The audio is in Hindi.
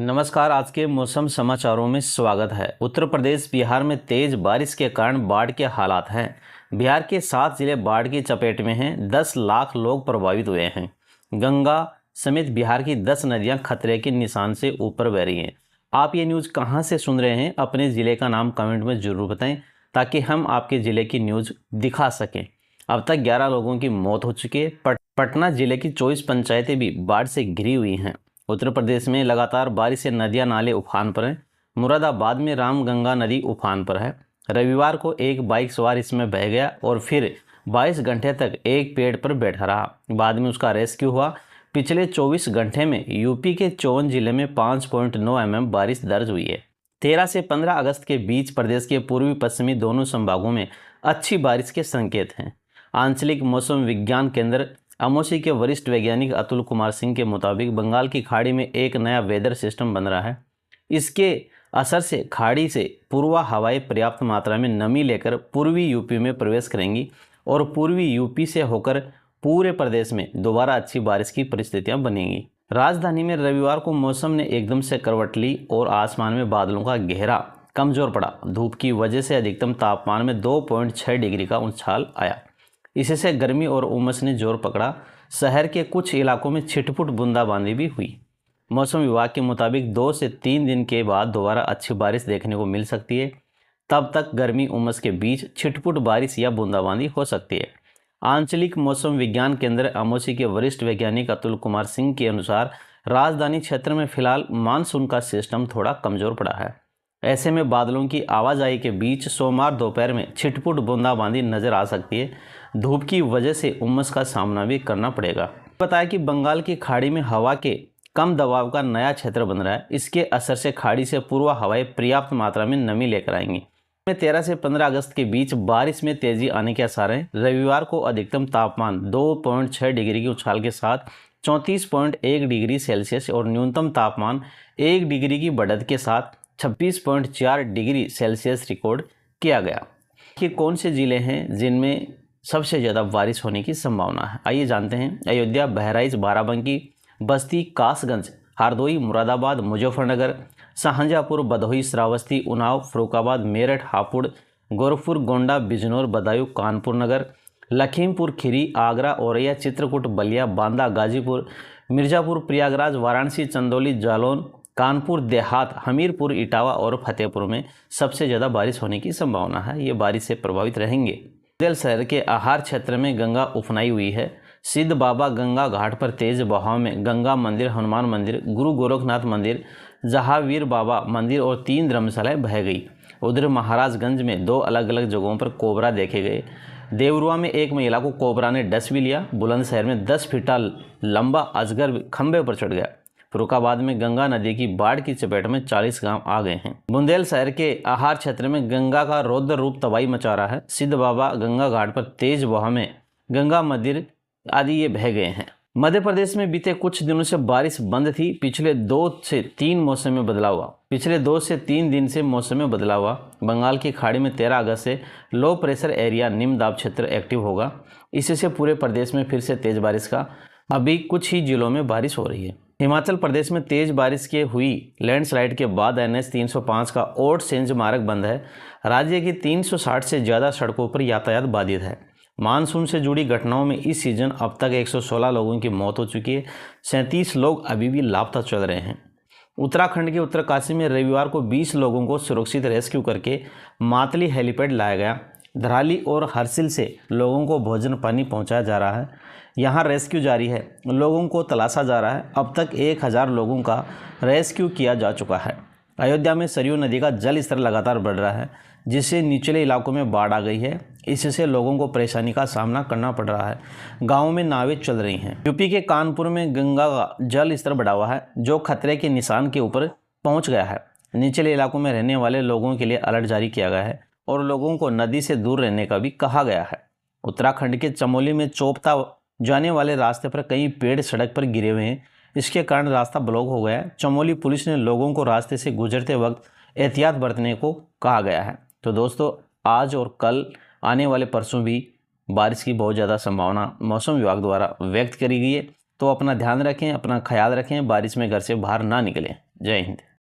नमस्कार। आज के मौसम समाचारों में स्वागत है। उत्तर प्रदेश बिहार में तेज बारिश के कारण बाढ़ के हालात हैं। बिहार के 7 जिले बाढ़ की चपेट में हैं। 10 लाख लोग प्रभावित हुए हैं। गंगा समेत बिहार की 10 नदियां खतरे के निशान से ऊपर बह रही हैं। आप ये न्यूज़ कहां से सुन रहे हैं? अपने ज़िले का नाम कमेंट में ज़रूर बताएं ताकि हम आपके ज़िले की न्यूज़ दिखा सकें। अब तक 11 लोगों की मौत हो चुकी है। पटना जिले की 24 पंचायतें भी बाढ़ से घिरी हुई हैं। उत्तर प्रदेश में लगातार बारिश से नदियां नाले उफान पर हैं। मुरादाबाद में रामगंगा नदी उफान पर है। रविवार को एक बाइक सवार इसमें बह गया और फिर 22 घंटे तक एक पेड़ पर बैठा रहा। बाद में उसका रेस्क्यू हुआ। पिछले 24 घंटे में यूपी के 54 जिले में 5.9 mm बारिश दर्ज हुई है। 13 से 15 अगस्त के बीच प्रदेश के पूर्वी पश्चिमी दोनों संभागों में अच्छी बारिश के संकेत हैं। आंचलिक मौसम विज्ञान केंद्र अमोसी के वरिष्ठ वैज्ञानिक अतुल कुमार सिंह के मुताबिक बंगाल की खाड़ी में एक नया वेदर सिस्टम बन रहा है। इसके असर से खाड़ी से पूर्वा हवाएं पर्याप्त मात्रा में नमी लेकर पूर्वी यूपी में प्रवेश करेंगी और पूर्वी यूपी से होकर पूरे प्रदेश में दोबारा अच्छी बारिश की परिस्थितियां बनेंगी। राजधानी में रविवार को मौसम ने एकदम से करवट ली और आसमान में बादलों का घेरा कमजोर पड़ा। धूप की वजह से अधिकतम तापमान में 2.6 डिग्री का उछाल आया। इससे गर्मी और उमस ने जोर पकड़ा। शहर के कुछ इलाकों में छिटपुट बूंदाबांदी भी हुई। मौसम विभाग के मुताबिक 2 से 3 दिन के बाद दोबारा अच्छी बारिश देखने को मिल सकती है। तब तक गर्मी उमस के बीच छिटपुट बारिश या बूंदाबांदी हो सकती है। आंचलिक मौसम विज्ञान केंद्र अमोसी के वरिष्ठ वैज्ञानिक अतुल कुमार सिंह के अनुसार राजधानी क्षेत्र में फिलहाल मानसून का सिस्टम थोड़ा कमजोर पड़ा है। ऐसे में बादलों की आवाजाही के बीच सोमवार दोपहर में छिटपुट बूंदाबांदी नजर आ सकती है। धूप की वजह से उमस का सामना भी करना पड़ेगा। बताया कि बंगाल की खाड़ी में हवा के कम दबाव का नया क्षेत्र बन रहा है। इसके असर से खाड़ी से पूर्वा हवाएं पर्याप्त मात्रा में नमी लेकर आएंगी। 13 से 15 अगस्त के बीच बारिश में तेजी आने के आसार हैं। रविवार को अधिकतम तापमान 2.6 डिग्री के उछाल के साथ 34.1 डिग्री सेल्सियस और न्यूनतम तापमान 1 डिग्री की बढ़त के साथ 26.4 डिग्री सेल्सियस रिकॉर्ड किया गया। कि कौन से जिले हैं जिनमें सबसे ज़्यादा बारिश होने की संभावना है, आइए जानते हैं। अयोध्या, बहराइच, बाराबंकी, बस्ती, कासगंज, हरदोई, मुरादाबाद, मुजफ्फरनगर, शाहजहाँपुर, भदोही, श्रावस्ती, उन्नाव, फर्रुखाबाद, मेरठ, हापुड़, गोरखपुर, गोंडा, बिजनौर, बदायूं, कानपुर नगर, लखीमपुर खीरी, आगरा, औरैया, चित्रकूट, बलिया, बांदा, गाजीपुर, मिर्ज़ापुर, प्रयागराज, वाराणसी, चंदौली, जालौन, कानपुर देहात, हमीरपुर, इटावा और फतेहपुर में सबसे ज़्यादा बारिश होने की संभावना है। ये बारिश से प्रभावित रहेंगे। बुंदेल शहर के आहार क्षेत्र में गंगा उफनाई हुई है। सिद्ध बाबा गंगा घाट पर तेज बहाव में गंगा मंदिर, हनुमान मंदिर, गुरु गोरखनाथ मंदिर, जहावीर बाबा मंदिर और 3 धर्मशालाएं बह गई। उधर महाराजगंज में 2 अलग अलग जगहों पर कोबरा देखे गए। देवरुआ में एक महिला को कोबरा ने डस भी लिया। बुलंदशहर में 10 फीट लंबा अजगर खंभे पर चढ़ गया। फर्रुखाबाद में गंगा नदी की बाढ़ की चपेट में 40 गांव आ गए हैं। बुंदेल शहर के आहार क्षेत्र में गंगा का रौद्र रूप तबाही मचा रहा है। सिद्ध बाबा गंगा घाट पर तेज बहाव में गंगा मंदिर आदि ये बह गए हैं। मध्य प्रदेश में बीते कुछ दिनों से बारिश बंद थी। पिछले 2 से 3 मौसम में बदलाव हुआ। पिछले 2 से 3 दिन से मौसम में बदलाव हुआ। बंगाल की खाड़ी में 13 अगस्त से लो प्रेशर एरिया निम्न दाब क्षेत्र एक्टिव होगा। इससे पूरे प्रदेश में फिर से तेज बारिश का अभी कुछ ही जिलों में बारिश हो रही है। हिमाचल प्रदेश में तेज बारिश के हुई लैंडस्लाइड के बाद NH 305 का ओड सेंज मार्ग बंद है। राज्य की 360 से ज़्यादा सड़कों पर यातायात बाधित है। मानसून से जुड़ी घटनाओं में इस सीजन अब तक 116 लोगों की मौत हो चुकी है। 37 लोग अभी भी लापता चल रहे हैं। उत्तराखंड के उत्तरकाशी में रविवार को 20 लोगों को सुरक्षित रेस्क्यू करके मातली हेलीपैड लाया गया। धराली और हरसिल से लोगों को भोजन पानी पहुंचाया जा रहा है। यहाँ रेस्क्यू जारी है। लोगों को तलाशा जा रहा है। अब तक 1000 लोगों का रेस्क्यू किया जा चुका है। अयोध्या में सरयू नदी का जल स्तर लगातार बढ़ रहा है, जिससे निचले इलाकों में बाढ़ आ गई है। इससे लोगों को परेशानी का सामना करना पड़ रहा है। गाँव में नावें चल रही हैं। यूपी के कानपुर में गंगा का जल स्तर बढ़ा हुआ है, जो खतरे के निशान के ऊपर पहुँच गया है। निचले इलाकों में रहने वाले लोगों के लिए अलर्ट जारी किया गया है और लोगों को नदी से दूर रहने का भी कहा गया है। उत्तराखंड के चमोली में चोपता जाने वाले रास्ते पर कई पेड़ सड़क पर गिरे हुए हैं। इसके कारण रास्ता ब्लॉक हो गया है। चमोली पुलिस ने लोगों को रास्ते से गुजरते वक्त एहतियात बरतने को कहा गया है। तो दोस्तों, आज और कल आने वाले परसों भी बारिश की बहुत ज़्यादा संभावना मौसम विभाग द्वारा व्यक्त करी गई है। तो अपना ध्यान रखें, अपना ख्याल रखें, बारिश में घर से बाहर ना निकलें। जय हिंद।